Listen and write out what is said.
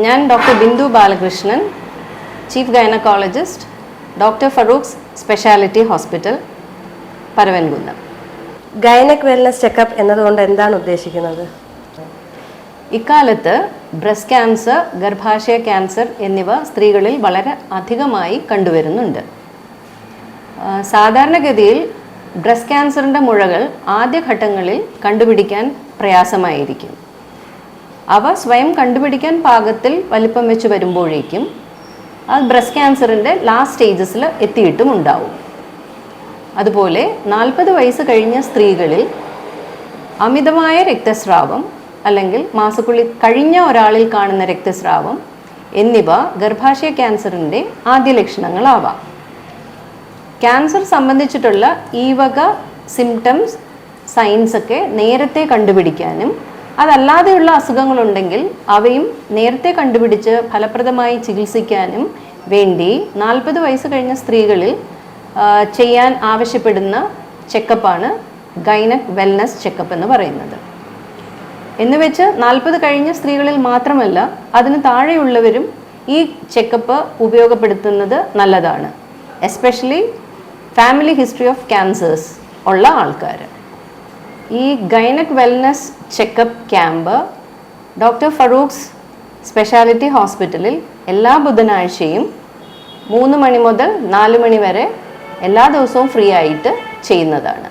ഞാൻ doctor Bindu Balakrishnan, chief gynaecologist, doctor Farooq's speciality hospital, Paravankunnam. Gynaec wellness checkup എന്നതുകൊണ്ട് എന്താണ് ഉദ്ദേശിക്കുന്നത്? ഇക്കാലത്ത് ബ്രസ്റ്റ് ക്യാൻസർ, ഗർഭാശയ ക്യാൻസർ എന്നിവ സ്ത്രീകളിൽ വളരെ അധികമായി കണ്ടുവരുന്നുണ്ട്. സാധാരണഗതിയിൽ ബ്രസ്റ്റ് ക്യാൻസറിൻ്റെ മുഴകൾ ആദ്യഘട്ടങ്ങളിൽ കണ്ടുപിടിക്കാൻ പ്രയാസമായിരിക്കും. അവ സ്വയം കണ്ടുപിടിക്കാൻ പാകത്തിൽ വലിപ്പം വെച്ച് വരുമ്പോഴേക്കും അത് ബ്രസ്റ്റ് ക്യാൻസറിൻ്റെ ലാസ്റ്റ് സ്റ്റേജസിൽ എത്തിയിട്ടും ഉണ്ടാവും. അതുപോലെ 40 വയസ്സ് കഴിഞ്ഞ സ്ത്രീകളിൽ അമിതമായ രക്തസ്രാവം അല്ലെങ്കിൽ മാസക്കുള്ളി കഴിഞ്ഞ ഒരാളിൽ കാണുന്ന രക്തസ്രാവം എന്നിവ ഗർഭാശയ ക്യാൻസറിൻ്റെ ആദ്യ ലക്ഷണങ്ങളാവാം. ക്യാൻസർ സംബന്ധിച്ചിട്ടുള്ള ഈ വക സിംറ്റംസ്, സൈൻസൊക്കെ നേരത്തെ കണ്ടുപിടിക്കാനും അതല്ലാതെയുള്ള അസുഖങ്ങളുണ്ടെങ്കിൽ അവയും നേരത്തെ കണ്ടുപിടിച്ച് ഫലപ്രദമായി ചികിത്സിക്കാനും വേണ്ടി 40 വയസ്സ് കഴിഞ്ഞ സ്ത്രീകളിൽ ചെയ്യാൻ ആവശ്യപ്പെടുന്ന ചെക്കപ്പാണ് ഗൈനക് വെൽനസ് ചെക്കപ്പ് എന്ന് പറയുന്നത്. എന്നുവെച്ച് 40 കഴിഞ്ഞ സ്ത്രീകളിൽ മാത്രമല്ല, അതിന് താഴെയുള്ളവരും ഈ ചെക്കപ്പ് ഉപയോഗപ്പെടുത്തുന്നത് നല്ലതാണ്. Especially family history of cancers ഉള്ള ആൾക്കാർ. ഈ gynaec wellness checkup camp doctor Farooq's speciality ഹോസ്പിറ്റലിൽ എല്ലാ ബുധനാഴ്ചയും 3 മണി മുതൽ 4 മണി വരെ എല്ലാ ദിവസവും ഫ്രീ ആയിട്ട് ചെയ്യുന്നതാണ്.